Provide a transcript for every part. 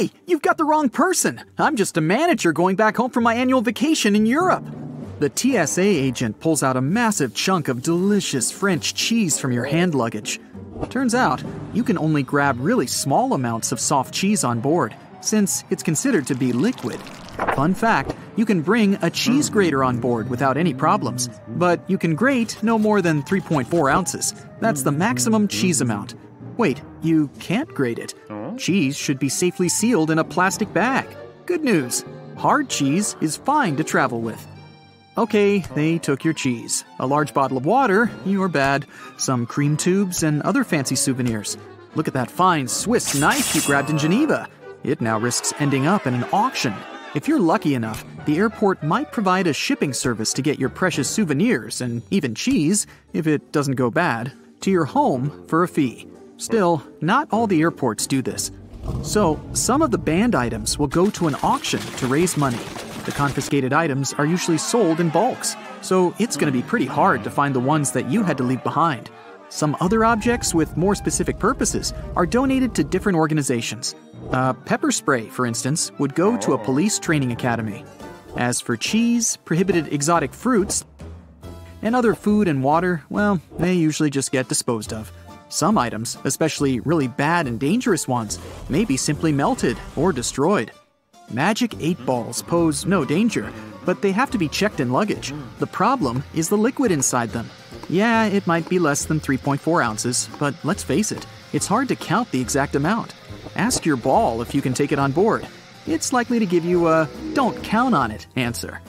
Hey, you've got the wrong person. I'm just a manager going back home from my annual vacation in Europe. The TSA agent pulls out a massive chunk of delicious French cheese from your hand luggage. Turns out, you can only grab really small amounts of soft cheese on board, since it's considered to be liquid. Fun fact, you can bring a cheese grater on board without any problems, but you can grate no more than 3.4 ounces. That's the maximum cheese amount. Wait, you can't grate it. Cheese should be safely sealed in a plastic bag. Good news, hard cheese is fine to travel with. Okay, they took your cheese, a large bottle of water, you're bad, some cream tubes, and other fancy souvenirs. Look at that fine Swiss knife you grabbed in Geneva. It now risks ending up in an auction. If you're lucky enough, the airport might provide a shipping service to get your precious souvenirs, and even cheese, if it doesn't go bad, to your home for a fee. Still, not all the airports do this. So, some of the banned items will go to an auction to raise money. The confiscated items are usually sold in bulks, so it's going to be pretty hard to find the ones that you had to leave behind. Some other objects with more specific purposes are donated to different organizations. Pepper spray, for instance, would go to a police training academy. As for cheese, prohibited exotic fruits, and other food and water, well, they usually just get disposed of. Some items, especially really bad and dangerous ones, may be simply melted or destroyed. Magic 8 balls pose no danger, but they have to be checked in luggage. The problem is the liquid inside them. Yeah, it might be less than 3.4 ounces, but let's face it, it's hard to count the exact amount. Ask your ball if you can take it on board. It's likely to give you a "don't count on it" answer.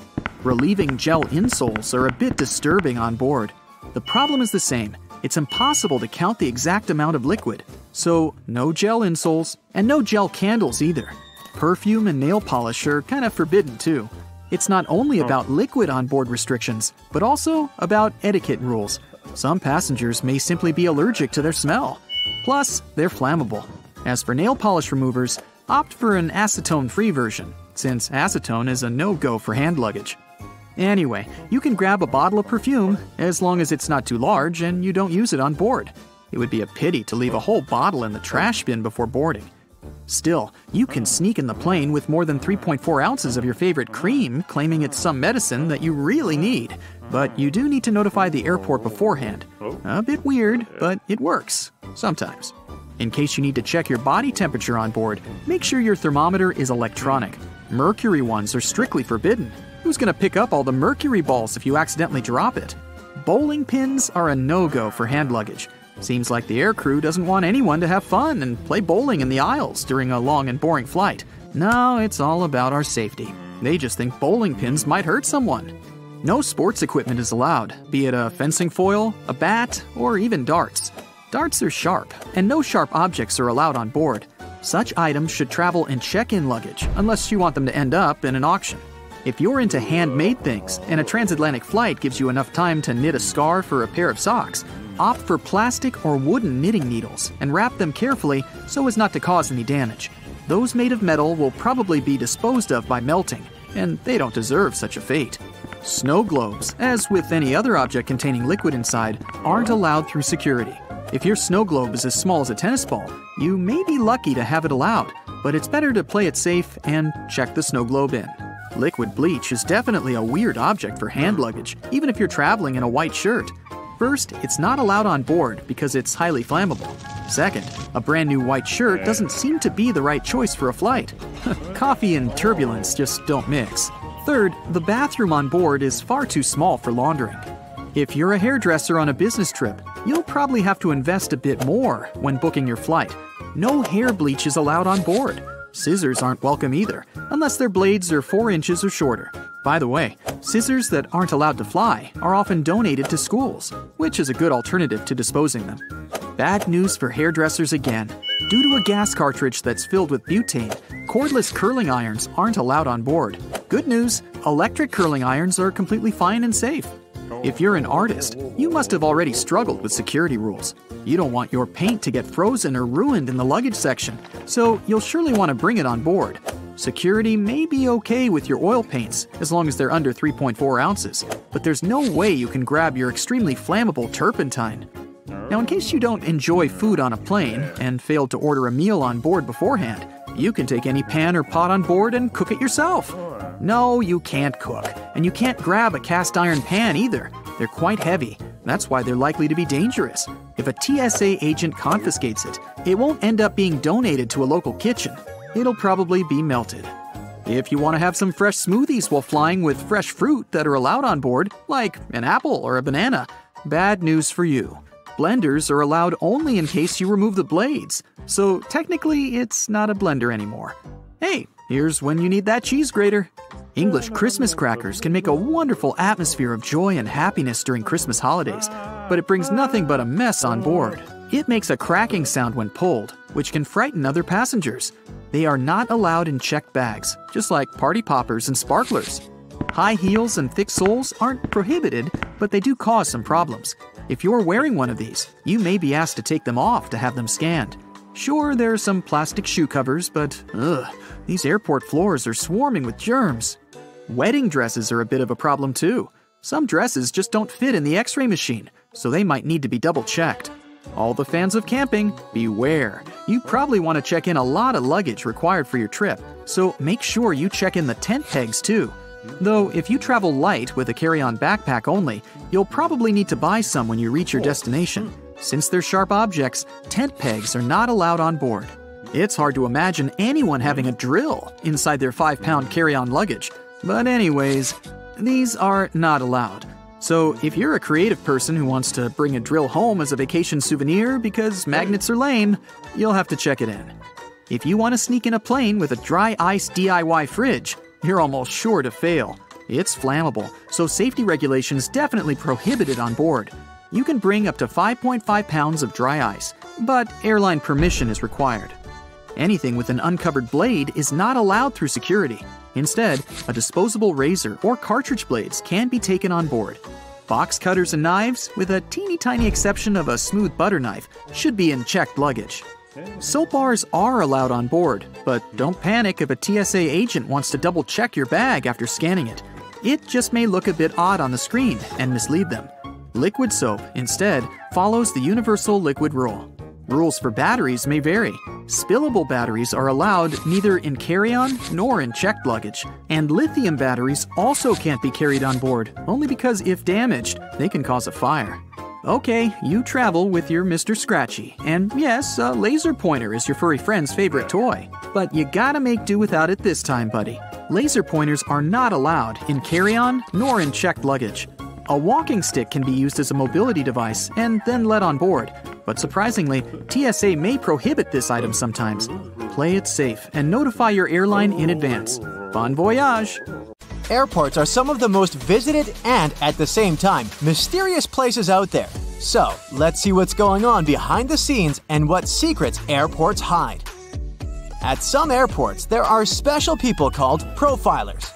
Relieving gel insoles are a bit disturbing on board. The problem is the same. It's impossible to count the exact amount of liquid. So, no gel insoles, and no gel candles either. Perfume and nail polish are kind of forbidden too. It's not only about liquid on board restrictions, but also about etiquette rules. Some passengers may simply be allergic to their smell. Plus, they're flammable. As for nail polish removers, opt for an acetone-free version, since acetone is a no-go for hand luggage. Anyway, you can grab a bottle of perfume, as long as it's not too large and you don't use it on board. It would be a pity to leave a whole bottle in the trash bin before boarding. Still, you can sneak in the plane with more than 3.4 ounces of your favorite cream, claiming it's some medicine that you really need. But you do need to notify the airport beforehand. A bit weird, but it works. Sometimes. In case you need to check your body temperature on board, make sure your thermometer is electronic. Mercury ones are strictly forbidden. Who's going to pick up all the mercury balls if you accidentally drop it? Bowling pins are a no-go for hand luggage. Seems like the aircrew doesn't want anyone to have fun and play bowling in the aisles during a long and boring flight. No, it's all about our safety. They just think bowling pins might hurt someone. No sports equipment is allowed, be it a fencing foil, a bat, or even darts. Darts are sharp, and no sharp objects are allowed on board. Such items should travel in check-in luggage, unless you want them to end up in an auction. If you're into handmade things, and a transatlantic flight gives you enough time to knit a scarf or a pair of socks, opt for plastic or wooden knitting needles and wrap them carefully so as not to cause any damage. Those made of metal will probably be disposed of by melting, and they don't deserve such a fate. Snow globes, as with any other object containing liquid inside, aren't allowed through security. If your snow globe is as small as a tennis ball, you may be lucky to have it allowed, but it's better to play it safe and check the snow globe in. Liquid bleach is definitely a weird object for hand luggage, even if you're traveling in a white shirt. First, it's not allowed on board because it's highly flammable. Second, a brand new white shirt doesn't seem to be the right choice for a flight. Coffee and turbulence just don't mix. Third, the bathroom on board is far too small for laundering. If you're a hairdresser on a business trip, you'll probably have to invest a bit more when booking your flight. No hair bleach is allowed on board. Scissors aren't welcome either, unless their blades are 4 inches or shorter. By the way, scissors that aren't allowed to fly are often donated to schools, which is a good alternative to disposing them. Bad news for hairdressers again. Due to a gas cartridge that's filled with butane, cordless curling irons aren't allowed on board. Good news, electric curling irons are completely fine and safe. If you're an artist, you must have already struggled with security rules. You don't want your paint to get frozen or ruined in the luggage section, so you'll surely want to bring it on board. Security may be okay with your oil paints, as long as they're under 3.4 ounces, but there's no way you can grab your extremely flammable turpentine. Now, in case you don't enjoy food on a plane and failed to order a meal on board beforehand, You can take any pan or pot on board and cook it yourself. No, you can't cook, and you can't grab a cast iron pan either. They're quite heavy. That's why they're likely to be dangerous. If a TSA agent confiscates it, it won't end up being donated to a local kitchen. It'll probably be melted. If you want to have some fresh smoothies while flying with fresh fruit that are allowed on board, like an apple or a banana, bad news for you. Blenders are allowed only in case you remove the blades, so technically it's not a blender anymore. Hey, here's when you need that cheese grater. English Christmas crackers can make a wonderful atmosphere of joy and happiness during Christmas holidays, but it brings nothing but a mess on board. It makes a cracking sound when pulled, which can frighten other passengers. They are not allowed in checked bags, just like party poppers and sparklers. High heels and thick soles aren't prohibited, but they do cause some problems. If you're wearing one of these, you may be asked to take them off to have them scanned. Sure, there are some plastic shoe covers, but these airport floors are swarming with germs. Wedding dresses are a bit of a problem too. Some dresses just don't fit in the X-ray machine, so they might need to be double-checked. All the fans of camping, beware. You probably want to check in a lot of luggage required for your trip, so make sure you check in the tent pegs too. Though, if you travel light with a carry-on backpack only, you'll probably need to buy some when you reach your destination. Since they're sharp objects, tent pegs are not allowed on board. It's hard to imagine anyone having a drill inside their 5-pound carry-on luggage. But anyways, these are not allowed. So if you're a creative person who wants to bring a drill home as a vacation souvenir because magnets are lame, you'll have to check it in. If you want to sneak in a plane with a dry ice DIY fridge, you're almost sure to fail. It's flammable, so safety regulations definitely prohibit it on board. You can bring up to 5.5 pounds of dry ice, but airline permission is required. Anything with an uncovered blade is not allowed through security. Instead, a disposable razor or cartridge blades can be taken on board. Box cutters and knives, with a teeny tiny exception of a smooth butter knife, should be in checked luggage. Soap bars are allowed on board, but don't panic if a TSA agent wants to double-check your bag after scanning it. It just may look a bit odd on the screen and mislead them. Liquid soap, instead, follows the universal liquid rule. Rules for batteries may vary. Spillable batteries are allowed neither in carry-on nor in checked luggage. And lithium batteries also can't be carried on board, only because if damaged, they can cause a fire. Okay, you travel with your Mr. Scratchy, and yes, a laser pointer is your furry friend's favorite toy. But you gotta make do without it this time, buddy. Laser pointers are not allowed in carry-on nor in checked luggage. A walking stick can be used as a mobility device and then let on board, but surprisingly, TSA may prohibit this item sometimes. Play it safe and notify your airline in advance. Bon voyage! Airports are some of the most visited and, at the same time, mysterious places out there. So, let's see what's going on behind the scenes and what secrets airports hide. At some airports, there are special people called profilers.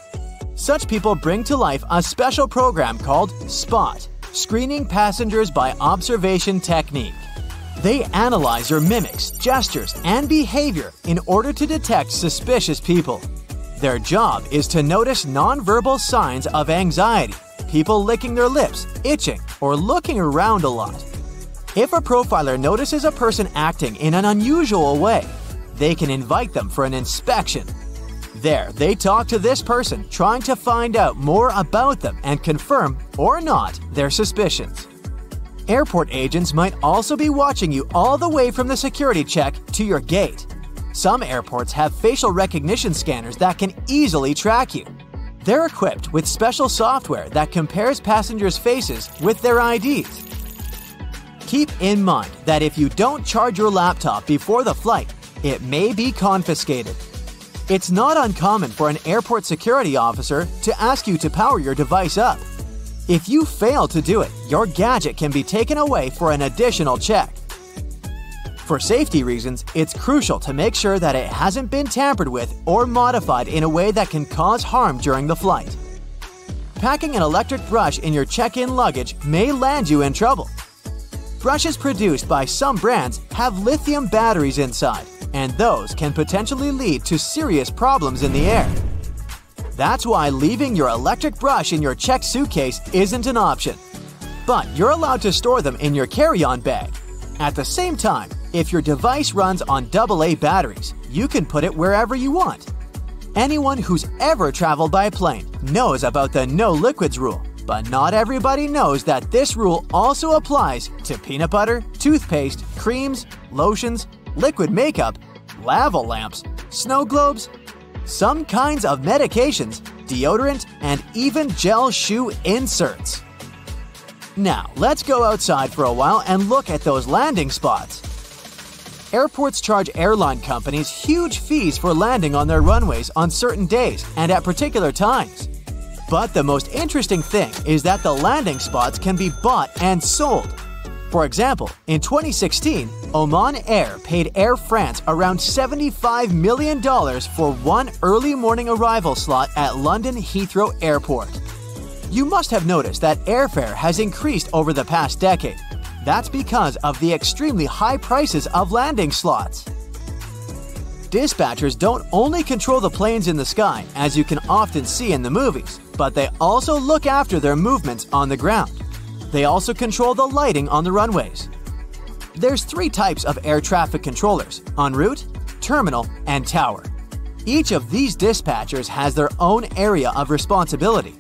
Such people bring to life a special program called SPOT, Screening Passengers by Observation Technique. They analyze your mimics, gestures, and behavior in order to detect suspicious people. Their job is to notice nonverbal signs of anxiety, people licking their lips, itching, or looking around a lot. If a profiler notices a person acting in an unusual way, they can invite them for an inspection. There, they talk to this person, trying to find out more about them and confirm, or not, their suspicions. Airport agents might also be watching you all the way from the security check to your gate. Some airports have facial recognition scanners that can easily track you. They're equipped with special software that compares passengers' faces with their IDs. Keep in mind that if you don't charge your laptop before the flight, it may be confiscated. It's not uncommon for an airport security officer to ask you to power your device up. If you fail to do it, your gadget can be taken away for an additional check. For safety reasons, it's crucial to make sure that it hasn't been tampered with or modified in a way that can cause harm during the flight. Packing an electric brush in your check-in luggage may land you in trouble. Brushes produced by some brands have lithium batteries inside, and those can potentially lead to serious problems in the air. That's why leaving your electric brush in your checked suitcase isn't an option. But you're allowed to store them in your carry-on bag. At the same time, if your device runs on AA batteries, you can put it wherever you want. Anyone who's ever traveled by plane knows about the no liquids rule, but not everybody knows that this rule also applies to peanut butter, toothpaste, creams, lotions, liquid makeup, lava lamps, snow globes, some kinds of medications, deodorant, and even gel shoe inserts. Now, let's go outside for a while and look at those landing spots. Airports charge airline companies huge fees for landing on their runways on certain days and at particular times. But the most interesting thing is that the landing spots can be bought and sold. For example, in 2016, Oman Air paid Air France around $75 million for one early morning arrival slot at London Heathrow Airport. You must have noticed that airfare has increased over the past decade. That's because of the extremely high prices of landing slots. Dispatchers don't only control the planes in the sky, as you can often see in the movies, but they also look after their movements on the ground. They also control the lighting on the runways. There's 3 types of air traffic controllers: en route, terminal, and tower. Each of these dispatchers has their own area of responsibility.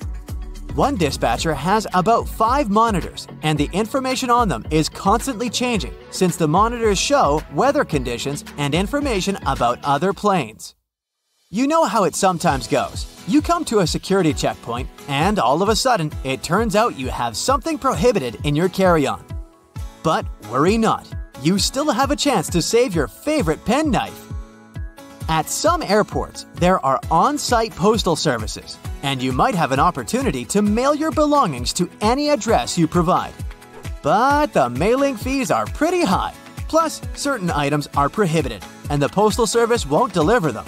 One dispatcher has about 5 monitors, and the information on them is constantly changing since the monitors show weather conditions and information about other planes. You know how it sometimes goes. You come to a security checkpoint, and all of a sudden, it turns out you have something prohibited in your carry-on. But worry not, you still have a chance to save your favorite penknife. At some airports, there are on-site postal services, and you might have an opportunity to mail your belongings to any address you provide. But the mailing fees are pretty high, plus certain items are prohibited, and the postal service won't deliver them.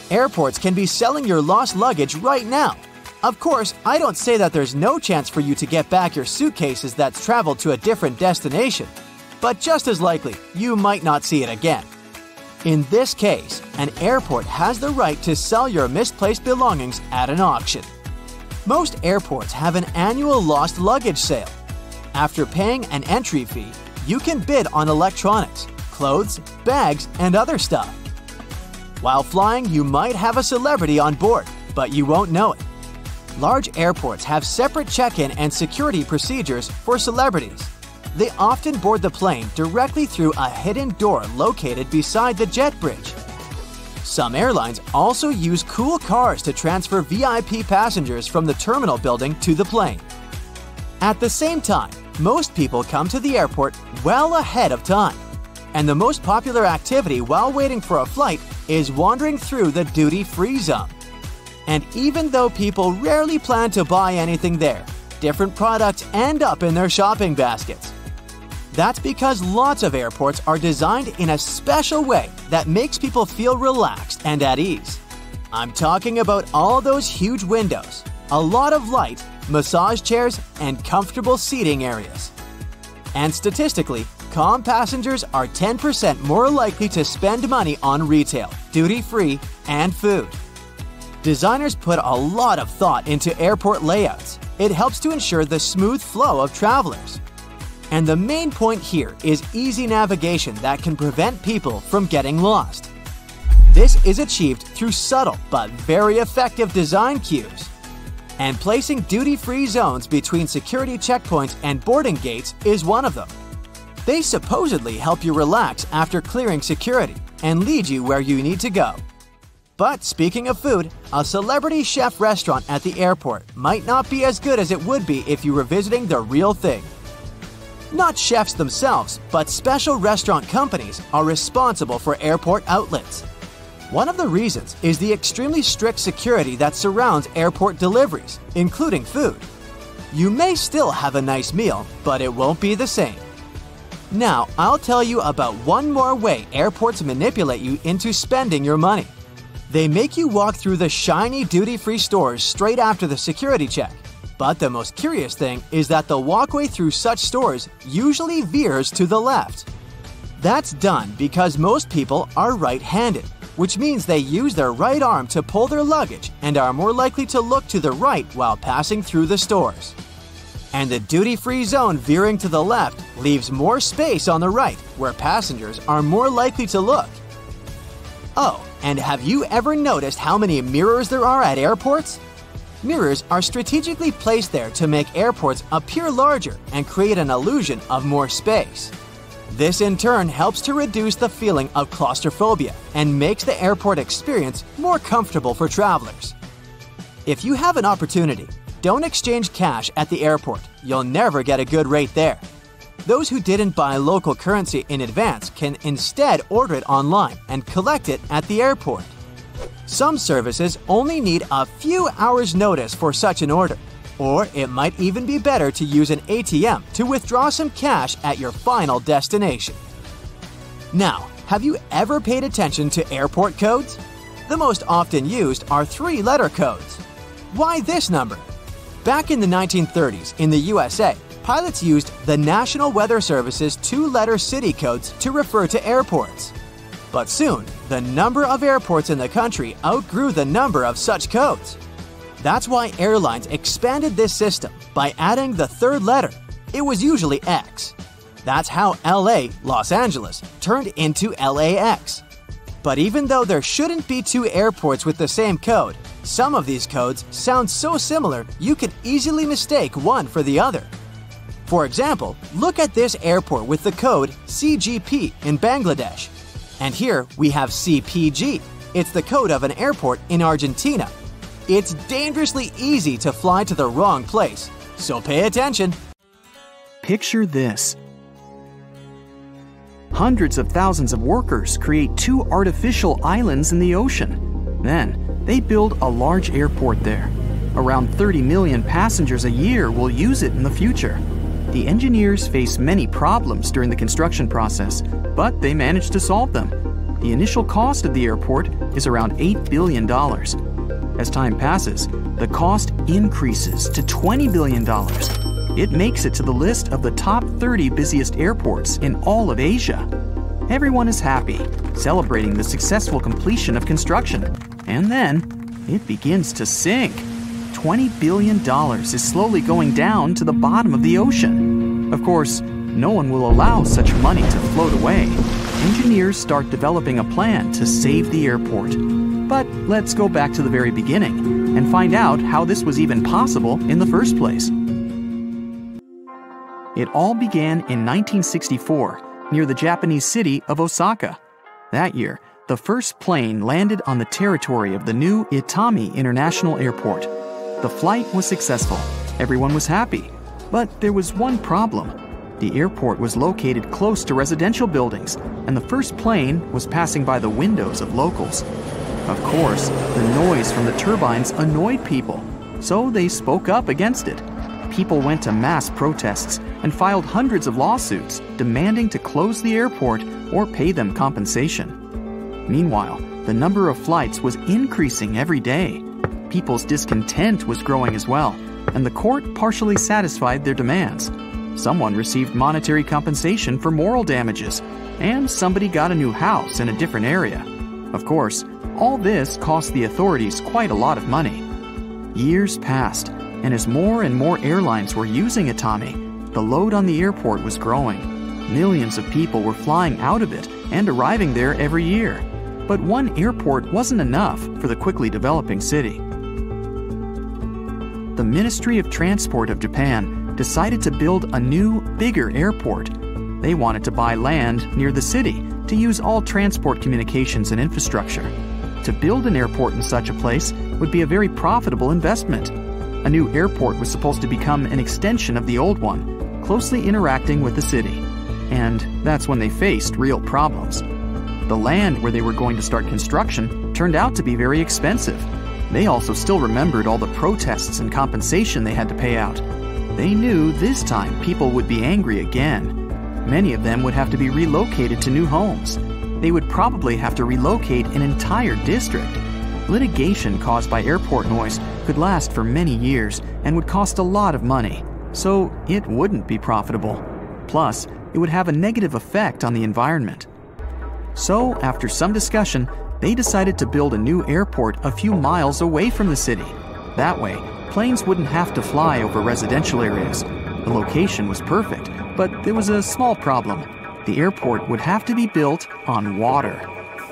Airports can be selling your lost luggage right now. Of course, I don't say that there's no chance for you to get back your suitcases that's traveled to a different destination, but just as likely, you might not see it again. In this case, an airport has the right to sell your misplaced belongings at an auction. Most airports have an annual lost luggage sale. After paying an entry fee, you can bid on electronics, clothes, bags, and other stuff. While flying, you might have a celebrity on board, but you won't know it. Large airports have separate check-in and security procedures for celebrities. They often board the plane directly through a hidden door located beside the jet bridge. Some airlines also use cool cars to transfer VIP passengers from the terminal building to the plane. At the same time, most people come to the airport well ahead of time. And the most popular activity while waiting for a flight is wandering through the duty-free zone. And even though people rarely plan to buy anything there, different products end up in their shopping baskets. That's because lots of airports are designed in a special way that makes people feel relaxed and at ease. I'm talking about all those huge windows, a lot of light, massage chairs, and comfortable seating areas. And statistically, calm passengers are 10% more likely to spend money on retail, duty-free, and food. Designers put a lot of thought into airport layouts. It helps to ensure the smooth flow of travelers. And the main point here is easy navigation that can prevent people from getting lost. This is achieved through subtle but very effective design cues. And placing duty-free zones between security checkpoints and boarding gates is one of them. They supposedly help you relax after clearing security and lead you where you need to go. But speaking of food, a celebrity chef restaurant at the airport might not be as good as it would be if you were visiting the real thing. Not chefs themselves, but special restaurant companies are responsible for airport outlets. One of the reasons is the extremely strict security that surrounds airport deliveries, including food. You may still have a nice meal, but it won't be the same. Now, I'll tell you about one more way airports manipulate you into spending your money. They make you walk through the shiny duty-free stores straight after the security check. But the most curious thing is that the walkway through such stores usually veers to the left. That's done because most people are right-handed, which means they use their right arm to pull their luggage and are more likely to look to the right while passing through the stores. And the duty-free zone veering to the left leaves more space on the right, where passengers are more likely to look. Oh, and have you ever noticed how many mirrors there are at airports? Mirrors are strategically placed there to make airports appear larger and create an illusion of more space. This in turn helps to reduce the feeling of claustrophobia and makes the airport experience more comfortable for travelers. If you have an opportunity, don't exchange cash at the airport. You'll never get a good rate there. Those who didn't buy local currency in advance can instead order it online and collect it at the airport. Some services only need a few hours' notice for such an order, or it might even be better to use an ATM to withdraw some cash at your final destination. Now, have you ever paid attention to airport codes? The most often used are 3-letter codes. Why this number? Back in the 1930s in the USA, pilots used the National Weather Service's 2-letter city codes to refer to airports. But soon, the number of airports in the country outgrew the number of such codes. That's why airlines expanded this system by adding the 3rd letter. It was usually X. That's how LA, Los Angeles, turned into LAX. But even though there shouldn't be 2 airports with the same code, some of these codes sound so similar you could easily mistake one for the other. For example, look at this airport with the code CGP in Bangladesh. And here we have CPG. It's the code of an airport in Argentina. It's dangerously easy to fly to the wrong place, so pay attention. Picture this. Hundreds of thousands of workers create 2 artificial islands in the ocean. Then, they build a large airport there. Around 30 million passengers a year will use it in the future. The engineers face many problems during the construction process, but they managed to solve them. The initial cost of the airport is around $8 billion. As time passes, the cost increases to $20 billion. It makes it to the list of the top 30 busiest airports in all of Asia. Everyone is happy, celebrating the successful completion of construction. And then, it begins to sink. $20 billion is slowly going down to the bottom of the ocean. Of course, no one will allow such money to float away. Engineers start developing a plan to save the airport. But let's go back to the very beginning and find out how this was even possible in the first place. It all began in 1964 near the Japanese city of Osaka. That year, the first plane landed on the territory of the new Itami International Airport. The flight was successful. Everyone was happy. But there was one problem. The airport was located close to residential buildings, and the first plane was passing by the windows of locals. Of course, the noise from the turbines annoyed people, so they spoke up against it. People went to mass protests and filed hundreds of lawsuits demanding to close the airport or pay them compensation. Meanwhile, the number of flights was increasing every day. People's discontent was growing as well, and the court partially satisfied their demands. Someone received monetary compensation for moral damages, and somebody got a new house in a different area. Of course, all this cost the authorities quite a lot of money. Years passed, and as more and more airlines were using Itami, the load on the airport was growing. Millions of people were flying out of it and arriving there every year. But one airport wasn't enough for the quickly developing city. The Ministry of Transport of Japan decided to build a new, bigger airport. They wanted to buy land near the city to use all transport communications and infrastructure. To build an airport in such a place would be a very profitable investment. A new airport was supposed to become an extension of the old one, closely interacting with the city. And that's when they faced real problems. The land where they were going to start construction turned out to be very expensive. They also still remembered all the protests and compensation they had to pay out. They knew this time people would be angry again. Many of them would have to be relocated to new homes. They would probably have to relocate an entire district. Litigation caused by airport noise could last for many years and would cost a lot of money, so it wouldn't be profitable. Plus, it would have a negative effect on the environment. So, after some discussion, they decided to build a new airport a few miles away from the city. That way, planes wouldn't have to fly over residential areas. The location was perfect, but there was a small problem. The airport would have to be built on water.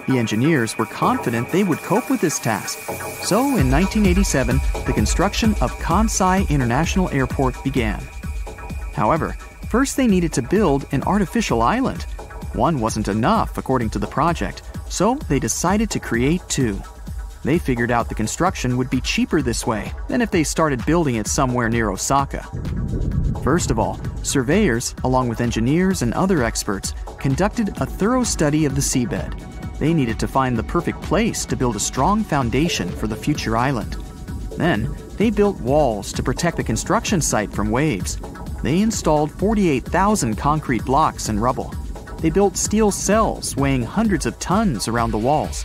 The engineers were confident they would cope with this task. So, in 1987, the construction of Kansai International Airport began. However, first they needed to build an artificial island. One wasn't enough, according to the project, so they decided to create two. They figured out the construction would be cheaper this way than if they started building it somewhere near Osaka. First of all, surveyors, along with engineers and other experts, conducted a thorough study of the seabed. They needed to find the perfect place to build a strong foundation for the future island. Then, they built walls to protect the construction site from waves. They installed 48,000 concrete blocks and rubble. They built steel cells weighing hundreds of tons around the walls.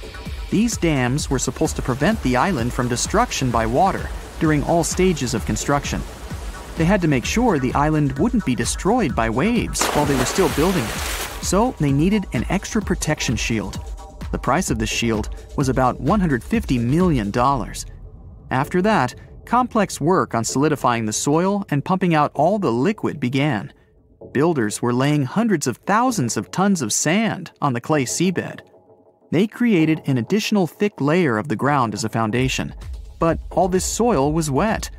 These dams were supposed to prevent the island from destruction by water during all stages of construction. They had to make sure the island wouldn't be destroyed by waves while they were still building it. So they needed an extra protection shield. The price of this shield was about $150 million. After that, complex work on solidifying the soil and pumping out all the liquid began. Builders were laying hundreds of thousands of tons of sand on the clay seabed. They created an additional thick layer of the ground as a foundation, but all this soil was wet.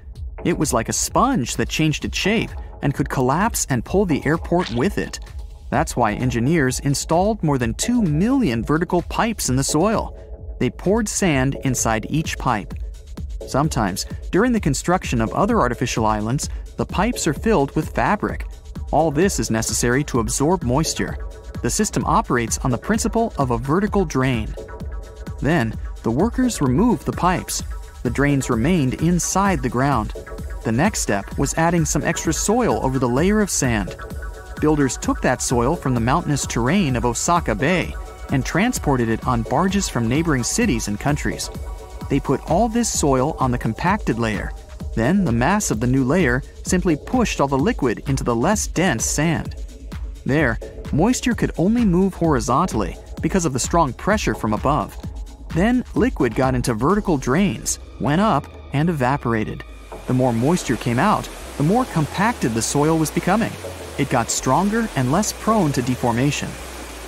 It was like a sponge that changed its shape and could collapse and pull the airport with it. That's why engineers installed more than 2 million vertical pipes in the soil. They poured sand inside each pipe. Sometimes, during the construction of other artificial islands, the pipes are filled with fabric. All this is necessary to absorb moisture. The system operates on the principle of a vertical drain. Then, the workers removed the pipes. The drains remained inside the ground. The next step was adding some extra soil over the layer of sand. Builders took that soil from the mountainous terrain of Osaka Bay and transported it on barges from neighboring cities and countries. They put all this soil on the compacted layer. Then the mass of the new layer simply pushed all the liquid into the less dense sand. There, moisture could only move horizontally because of the strong pressure from above. Then liquid got into vertical drains, went up, and evaporated. The more moisture came out, the more compacted the soil was becoming. It got stronger and less prone to deformation.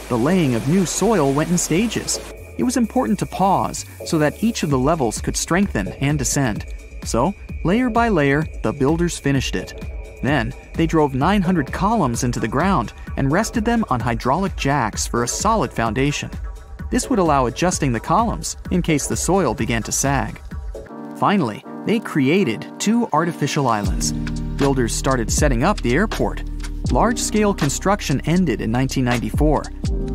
The laying of new soil went in stages. It was important to pause so that each of the levels could strengthen and descend. So, layer by layer, the builders finished it. Then, they drove 900 columns into the ground and rested them on hydraulic jacks for a solid foundation. This would allow adjusting the columns in case the soil began to sag. Finally, they created two artificial islands. Builders started setting up the airport. Large-scale construction ended in 1994.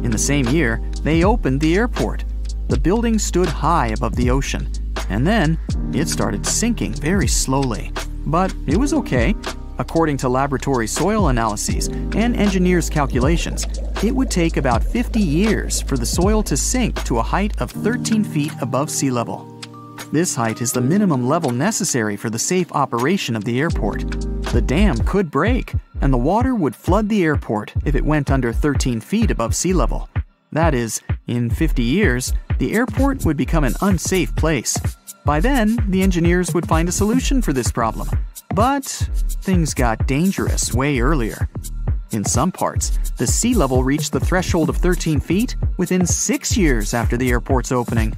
In the same year, they opened the airport. The building stood high above the ocean, and then it started sinking very slowly. But it was okay. According to laboratory soil analyses and engineers' calculations, it would take about 50 years for the soil to sink to a height of 13 feet above sea level. This height is the minimum level necessary for the safe operation of the airport. The dam could break, and the water would flood the airport if it went under 13 feet above sea level. That is, in 50 years, the airport would become an unsafe place. By then, the engineers would find a solution for this problem. But things got dangerous way earlier. In some parts, the sea level reached the threshold of 13 feet within 6 years after the airport's opening.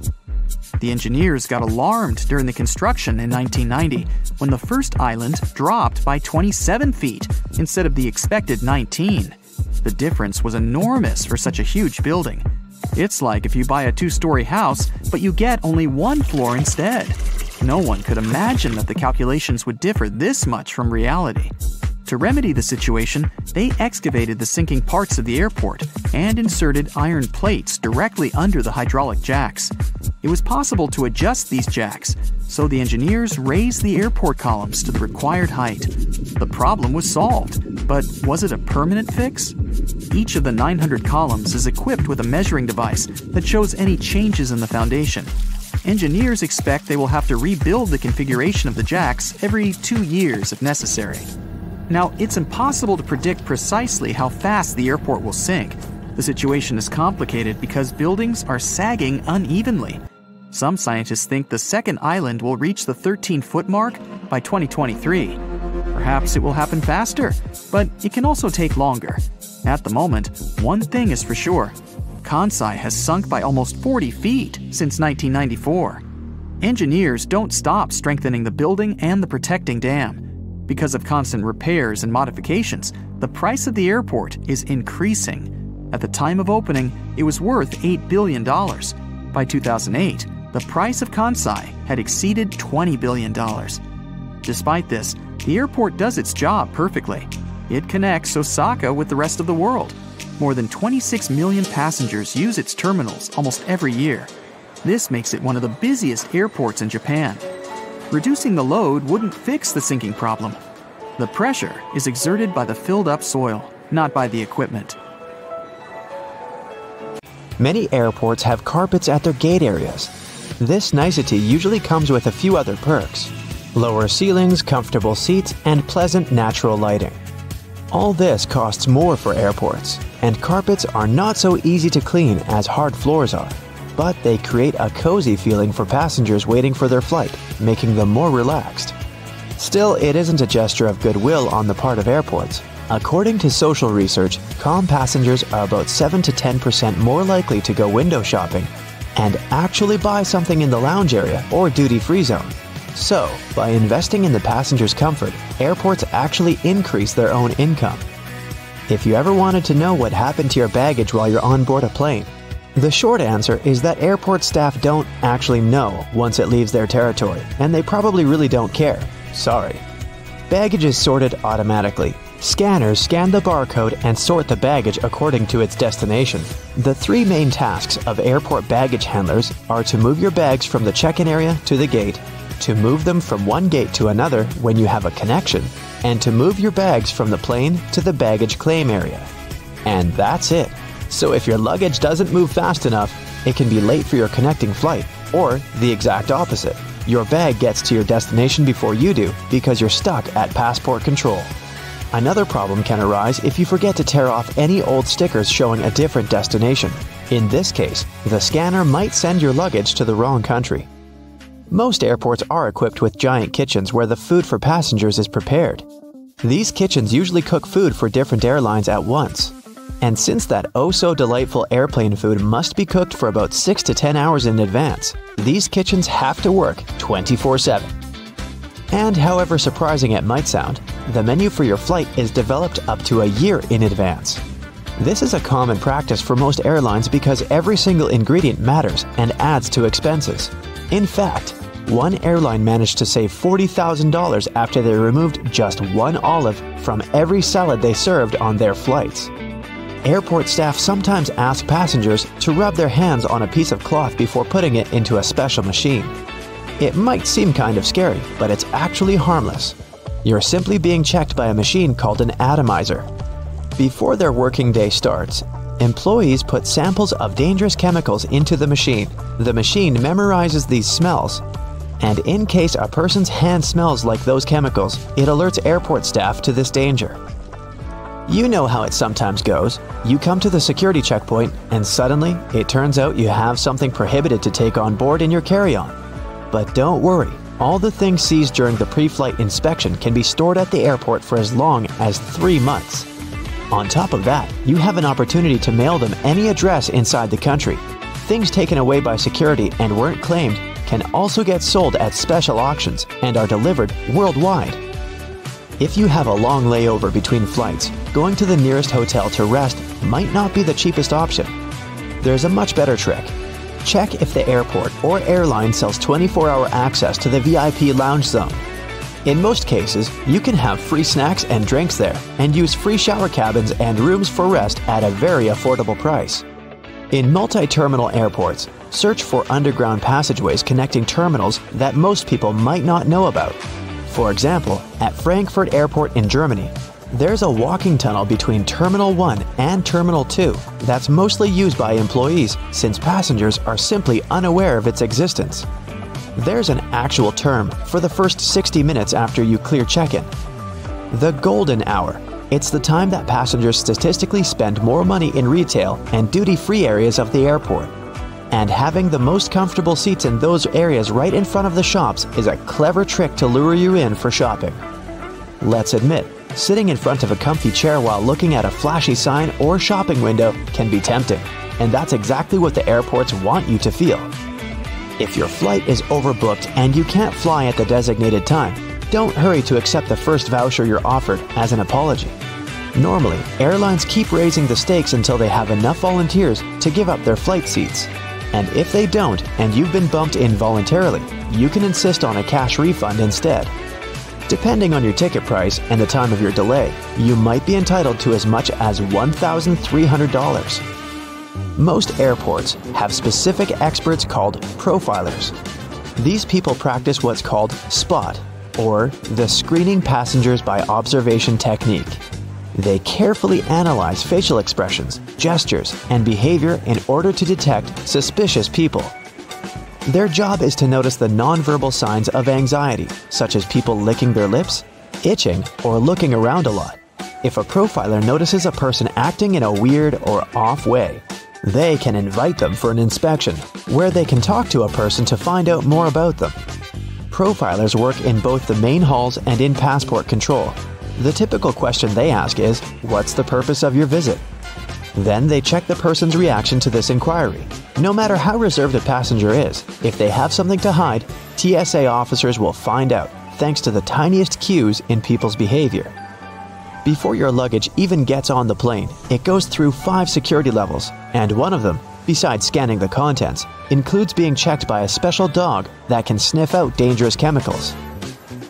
The engineers got alarmed during the construction in 1990 when the first island dropped by 27 feet instead of the expected 19. The difference was enormous for such a huge building. It's like if you buy a 2-story house, but you get only 1 floor instead. No one could imagine that the calculations would differ this much from reality. To remedy the situation, they excavated the sinking parts of the airport and inserted iron plates directly under the hydraulic jacks. It was possible to adjust these jacks, so the engineers raised the airport columns to the required height. The problem was solved, but was it a permanent fix? Each of the 900 columns is equipped with a measuring device that shows any changes in the foundation. Engineers expect they will have to rebuild the configuration of the jacks every 2 years if necessary. Now, it's impossible to predict precisely how fast the airport will sink. The situation is complicated because buildings are sagging unevenly. Some scientists think the second island will reach the 13-foot mark by 2023. Perhaps it will happen faster, but it can also take longer. At the moment, one thing is for sure. Kansai has sunk by almost 40 feet since 1994. Engineers don't stop strengthening the building and the protecting dam. Because of constant repairs and modifications, the price of the airport is increasing. At the time of opening, it was worth $8 billion. By 2008, the price of Kansai had exceeded $20 billion. Despite this, the airport does its job perfectly. It connects Osaka with the rest of the world. More than 26 million passengers use its terminals almost every year. This makes it one of the busiest airports in Japan. Reducing the load wouldn't fix the sinking problem. The pressure is exerted by the filled-up soil, not by the equipment. Many airports have carpets at their gate areas. This nicety usually comes with a few other perks: lower ceilings, comfortable seats, and pleasant natural lighting. All this costs more for airports, and carpets are not so easy to clean as hard floors are. But they create a cozy feeling for passengers waiting for their flight, making them more relaxed. Still, it isn't a gesture of goodwill on the part of airports. According to social research, calm passengers are about 7 to 10% more likely to go window shopping and actually buy something in the lounge area or duty-free zone. So, by investing in the passengers' comfort, airports actually increase their own income. If you ever wanted to know what happened to your baggage while you're on board a plane, the short answer is that airport staff don't actually know once it leaves their territory, and they probably really don't care. Sorry. Baggage is sorted automatically. Scanners scan the barcode and sort the baggage according to its destination. The three main tasks of airport baggage handlers are to move your bags from the check-in area to the gate, to move them from one gate to another when you have a connection, and to move your bags from the plane to the baggage claim area. And that's it. So if your luggage doesn't move fast enough, it can be late for your connecting flight, or the exact opposite. Your bag gets to your destination before you do because you're stuck at passport control. Another problem can arise if you forget to tear off any old stickers showing a different destination. In this case, the scanner might send your luggage to the wrong country. Most airports are equipped with giant kitchens where the food for passengers is prepared. These kitchens usually cook food for different airlines at once. And since that oh-so-delightful airplane food must be cooked for about 6 to 10 hours in advance, these kitchens have to work 24/7. And however surprising it might sound, the menu for your flight is developed up to a year in advance. This is a common practice for most airlines because every single ingredient matters and adds to expenses. In fact, one airline managed to save $40,000 after they removed just one olive from every salad they served on their flights. Airport staff sometimes ask passengers to rub their hands on a piece of cloth before putting it into a special machine. It might seem kind of scary, but it's actually harmless. You're simply being checked by a machine called an atomizer. Before their working day starts, employees put samples of dangerous chemicals into the machine. The machine memorizes these smells, and in case a person's hand smells like those chemicals, it alerts airport staff to this danger. You know how it sometimes goes. You come to the security checkpoint, and suddenly, it turns out you have something prohibited to take on board in your carry-on. But don't worry, all the things seized during the pre-flight inspection can be stored at the airport for as long as 3 months. On top of that, you have an opportunity to mail them any address inside the country. Things taken away by security and weren't claimed can also get sold at special auctions and are delivered worldwide. If you have a long layover between flights, going to the nearest hotel to rest might not be the cheapest option. There's a much better trick. Check if the airport or airline sells 24-hour access to the VIP lounge zone. In most cases, you can have free snacks and drinks there and use free shower cabins and rooms for rest at a very affordable price. In multi-terminal airports, search for underground passageways connecting terminals that most people might not know about. For example, at Frankfurt Airport in Germany, there's a walking tunnel between Terminal 1 and Terminal 2 that's mostly used by employees since passengers are simply unaware of its existence. There's an actual term for the first 60 minutes after you clear check-in. The golden hour. It's the time that passengers statistically spend more money in retail and duty-free areas of the airport. And having the most comfortable seats in those areas right in front of the shops is a clever trick to lure you in for shopping. Let's admit, Sitting in front of a comfy chair while looking at a flashy sign or shopping window can be tempting, and that's exactly what the airports want you to feel. If your flight is overbooked and you can't fly at the designated time, don't hurry to accept the first voucher you're offered as an apology. Normally, airlines keep raising the stakes until they have enough volunteers to give up their flight seats. And if they don't, and you've been bumped involuntarily, you can insist on a cash refund instead. Depending on your ticket price and the time of your delay, you might be entitled to as much as $1,300. Most airports have specific experts called profilers. These people practice what's called SPOT, or the screening passengers by observation technique. They carefully analyze facial expressions, gestures, and behavior in order to detect suspicious people. Their job is to notice the nonverbal signs of anxiety, such as people licking their lips, itching, or looking around a lot. If a profiler notices a person acting in a weird or off way, they can invite them for an inspection, where they can talk to a person to find out more about them. Profilers work in both the main halls and in passport control. The typical question they ask is, "What's the purpose of your visit?" Then they check the person's reaction to this inquiry. No matter how reserved a passenger is, if they have something to hide, TSA officers will find out, thanks to the tiniest cues in people's behavior. Before your luggage even gets on the plane, it goes through 5 security levels, and one of them, besides scanning the contents, includes being checked by a special dog that can sniff out dangerous chemicals.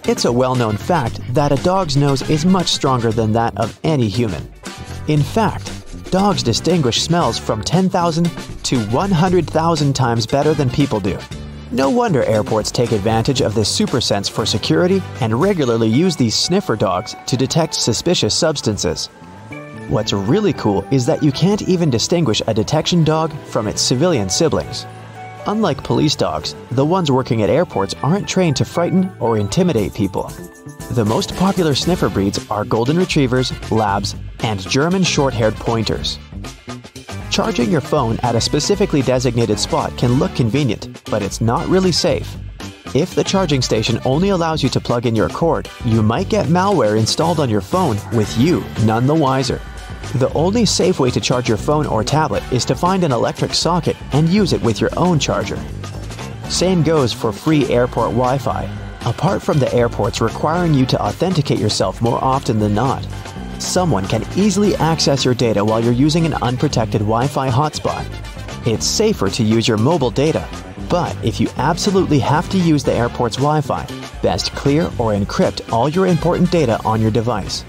It's a well-known fact that a dog's nose is much stronger than that of any human. In fact, dogs distinguish smells from 10,000 to 100,000 times better than people do. No wonder airports take advantage of this super sense for security and regularly use these sniffer dogs to detect suspicious substances. What's really cool is that you can't even distinguish a detection dog from its civilian siblings. Unlike police dogs, the ones working at airports aren't trained to frighten or intimidate people. The most popular sniffer breeds are golden retrievers, labs, and German short-haired pointers. Charging your phone at a specifically designated spot can look convenient, but it's not really safe. If the charging station only allows you to plug in your cord, you might get malware installed on your phone with you none the wiser. The only safe way to charge your phone or tablet is to find an electric socket and use it with your own charger. Same goes for free airport Wi-Fi, apart from the airports requiring you to authenticate yourself more often than not. Someone can easily access your data while you're using an unprotected Wi-Fi hotspot. It's safer to use your mobile data, but if you absolutely have to use the airport's Wi-Fi, best clear or encrypt all your important data on your device.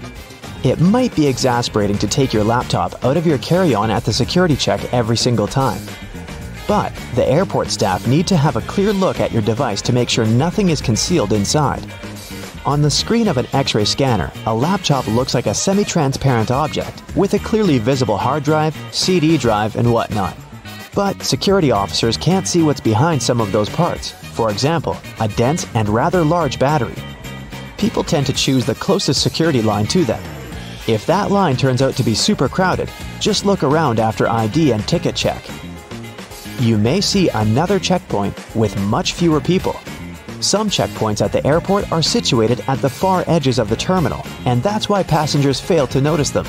It might be exasperating to take your laptop out of your carry-on at the security check every single time. But the airport staff need to have a clear look at your device to make sure nothing is concealed inside. On the screen of an X-ray scanner, a laptop looks like a semi-transparent object with a clearly visible hard drive, CD drive, and whatnot. But security officers can't see what's behind some of those parts. For example, a dense and rather large battery. People tend to choose the closest security line to them. If that line turns out to be super crowded, just look around after ID and ticket check. You may see another checkpoint with much fewer people. Some checkpoints at the airport are situated at the far edges of the terminal, and that's why passengers fail to notice them.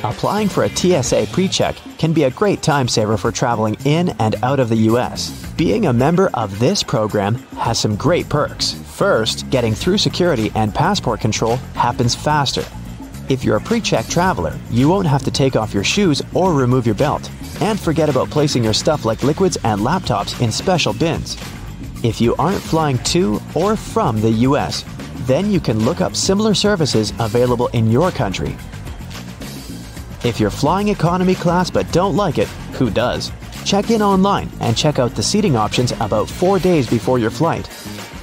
Applying for a TSA pre-check can be a great time saver for traveling in and out of the US. Being a member of this program has some great perks. First, getting through security and passport control happens faster. If you're a pre-check traveler, you won't have to take off your shoes or remove your belt. And forget about placing your stuff like liquids and laptops in special bins. If you aren't flying to or from the US, then you can look up similar services available in your country. If you're flying economy class but don't like it, who does? Check in online and check out the seating options about 4 days before your flight.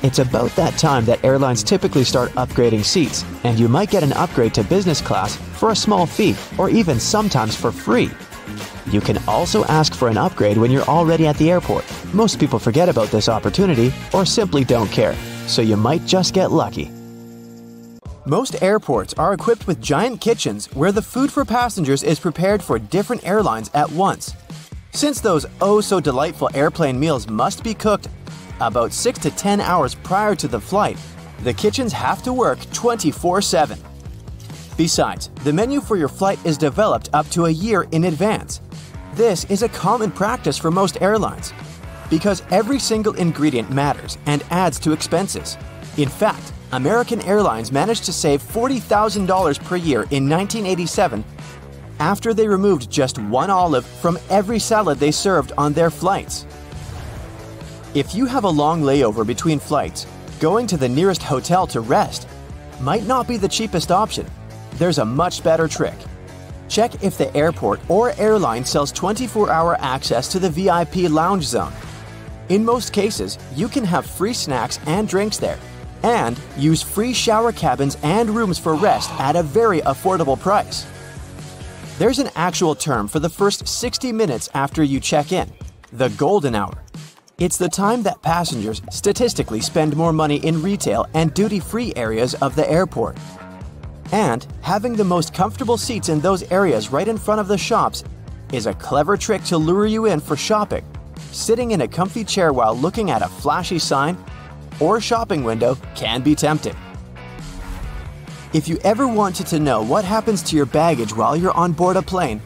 It's about that time that airlines typically start upgrading seats, and you might get an upgrade to business class for a small fee or even sometimes for free. You can also ask for an upgrade when you're already at the airport. Most people forget about this opportunity or simply don't care, so you might just get lucky. Most airports are equipped with giant kitchens where the food for passengers is prepared for different airlines at once. Since those oh-so-delightful airplane meals must be cooked about 6 to 10 hours prior to the flight, the kitchens have to work 24/7. Besides, the menu for your flight is developed up to a year in advance. This is a common practice for most airlines because every single ingredient matters and adds to expenses. In fact, American Airlines managed to save $40,000 per year in 1987 after they removed just one olive from every salad they served on their flights. If you have a long layover between flights, going to the nearest hotel to rest might not be the cheapest option. There's a much better trick. Check if the airport or airline sells 24-hour access to the VIP lounge zone. In most cases, you can have free snacks and drinks there, and use free shower cabins and rooms for rest at a very affordable price. There's an actual term for the first 60 minutes after you check in, the golden hour. It's the time that passengers statistically spend more money in retail and duty-free areas of the airport. And having the most comfortable seats in those areas right in front of the shops is a clever trick to lure you in for shopping. Sitting in a comfy chair while looking at a flashy sign or shopping window can be tempting. If you ever wanted to know what happens to your baggage while you're on board a plane,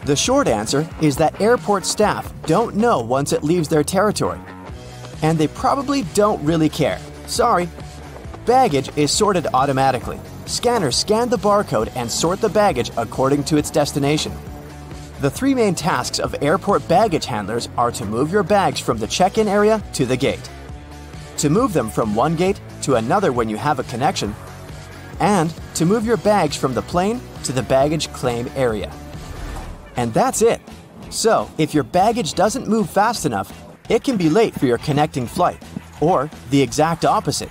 the short answer is that airport staff don't know once it leaves their territory. And they probably don't really care. Sorry. Baggage is sorted automatically. Scanners scan the barcode and sort the baggage according to its destination. The three main tasks of airport baggage handlers are to move your bags from the check-in area to the gate, to move them from one gate to another when you have a connection, and to move your bags from the plane to the baggage claim area. And that's it. So, if your baggage doesn't move fast enough, it can be late for your connecting flight, or the exact opposite.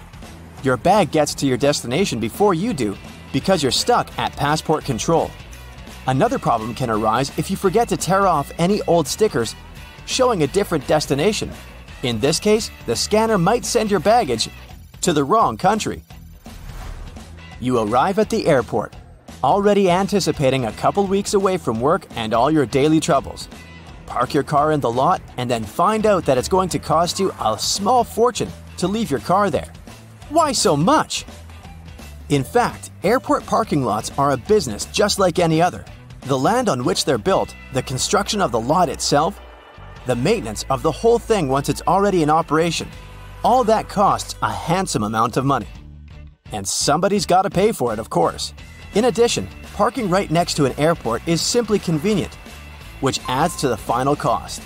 Your bag gets to your destination before you do because you're stuck at passport control. Another problem can arise if you forget to tear off any old stickers showing a different destination. In this case, the scanner might send your baggage to the wrong country. You arrive at the airport, already anticipating a couple weeks away from work and all your daily troubles. Park your car in the lot and then find out that it's going to cost you a small fortune to leave your car there. Why so much? In fact, airport parking lots are a business just like any other. The land on which they're built, the construction of the lot itself, the maintenance of the whole thing once it's already in operation, all that costs a handsome amount of money. And somebody's got to pay for it, of course. In addition, parking right next to an airport is simply convenient, which adds to the final cost.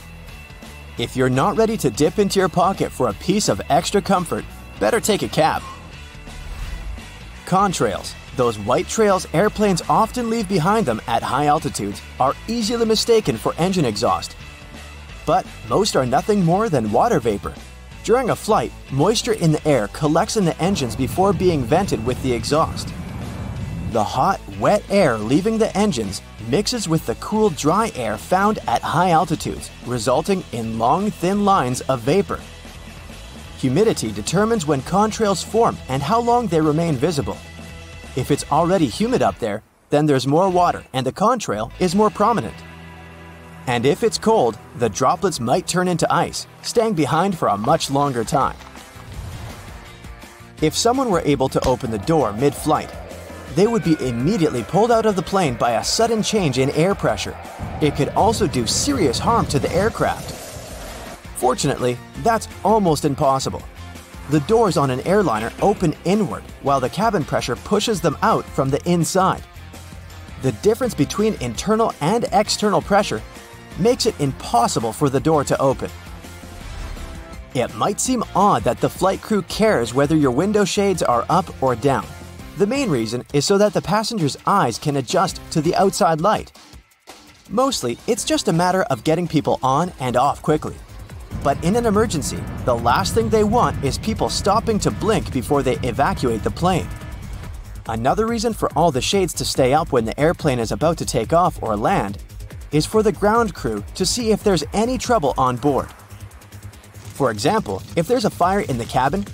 If you're not ready to dip into your pocket for a piece of extra comfort, better take a cab. Contrails, those white trails airplanes often leave behind them at high altitudes, are easily mistaken for engine exhaust. But most are nothing more than water vapor. During a flight, moisture in the air collects in the engines before being vented with the exhaust. The hot, wet air leaving the engines mixes with the cool, dry air found at high altitudes, resulting in long, thin lines of vapor. Humidity determines when contrails form and how long they remain visible. If it's already humid up there, then there's more water and the contrail is more prominent. And if it's cold, the droplets might turn into ice, staying behind for a much longer time. If someone were able to open the door mid-flight, they would be immediately pulled out of the plane by a sudden change in air pressure. It could also do serious harm to the aircraft. Fortunately, that's almost impossible. The doors on an airliner open inward while the cabin pressure pushes them out from the inside. The difference between internal and external pressure makes it impossible for the door to open. It might seem odd that the flight crew cares whether your window shades are up or down. The main reason is so that the passenger's eyes can adjust to the outside light. Mostly, it's just a matter of getting people on and off quickly. But in an emergency, the last thing they want is people stopping to blink before they evacuate the plane. Another reason for all the shades to stay up when the airplane is about to take off or land is for the ground crew to see if there's any trouble on board. For example, if there's a fire in the cabin,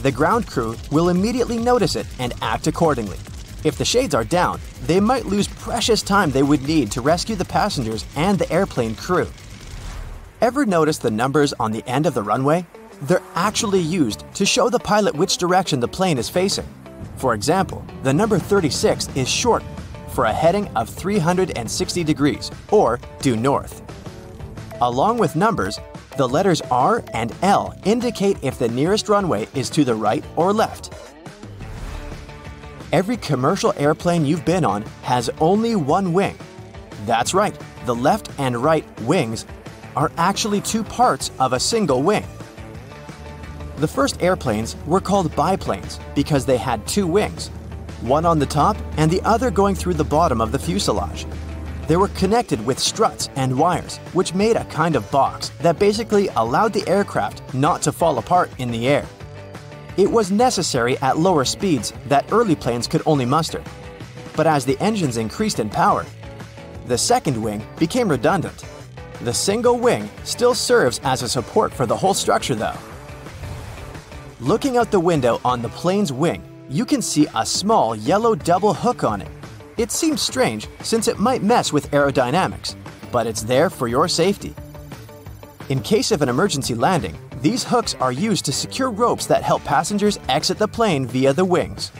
the ground crew will immediately notice it and act accordingly. If the shades are down, they might lose precious time they would need to rescue the passengers and the airplane crew. Ever notice the numbers on the end of the runway? They're actually used to show the pilot which direction the plane is facing. For example, the number 36 is short for a heading of 360 degrees, or due north. Along with numbers, the letters R and L indicate if the nearest runway is to the right or left. Every commercial airplane you've been on has only one wing. That's right, the left and right wings are actually two parts of a single wing. The first airplanes were called biplanes because they had two wings, one on the top and the other going through the bottom of the fuselage. They were connected with struts and wires, which made a kind of box that basically allowed the aircraft not to fall apart in the air. It was necessary at lower speeds that early planes could only muster. But as the engines increased in power, the second wing became redundant. The single wing still serves as a support for the whole structure though. Looking out the window on the plane's wing, you can see a small yellow double hook on it. It seems strange since it might mess with aerodynamics, but it's there for your safety. In case of an emergency landing, these hooks are used to secure ropes that help passengers exit the plane via the wings.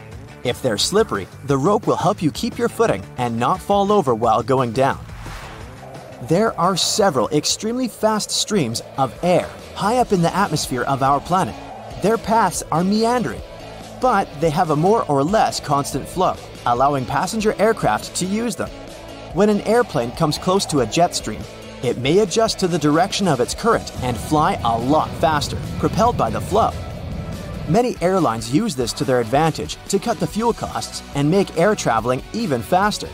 If they're slippery, the rope will help you keep your footing and not fall over while going down. There are several extremely fast streams of air high up in the atmosphere of our planet. Their paths are meandering, but they have a more or less constant flow, allowing passenger aircraft to use them. When an airplane comes close to a jet stream, it may adjust to the direction of its current and fly a lot faster, propelled by the flow. Many airlines use this to their advantage to cut the fuel costs and make air traveling even faster.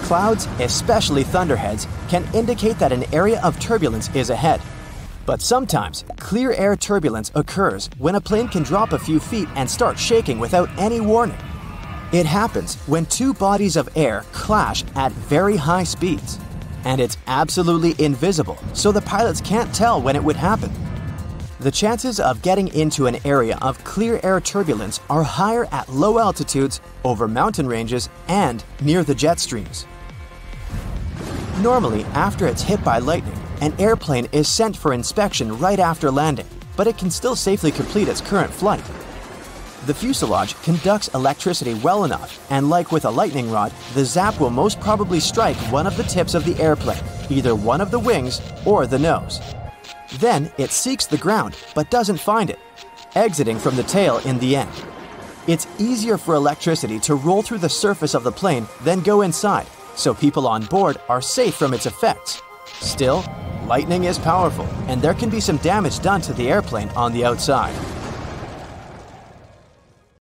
Clouds, especially thunderheads, can indicate that an area of turbulence is ahead. But sometimes, clear air turbulence occurs when a plane can drop a few feet and start shaking without any warning. It happens when two bodies of air clash at very high speeds. And it's absolutely invisible, so the pilots can't tell when it would happen. The chances of getting into an area of clear air turbulence are higher at low altitudes, over mountain ranges, and near the jet streams. Normally, after it's hit by lightning, an airplane is sent for inspection right after landing, but it can still safely complete its current flight. The fuselage conducts electricity well enough, and like with a lightning rod, the zap will most probably strike one of the tips of the airplane, either one of the wings or the nose. Then it seeks the ground, but doesn't find it, exiting from the tail in the end. It's easier for electricity to roll through the surface of the plane than go inside, so people on board are safe from its effects. Still, lightning is powerful, and there can be some damage done to the airplane on the outside.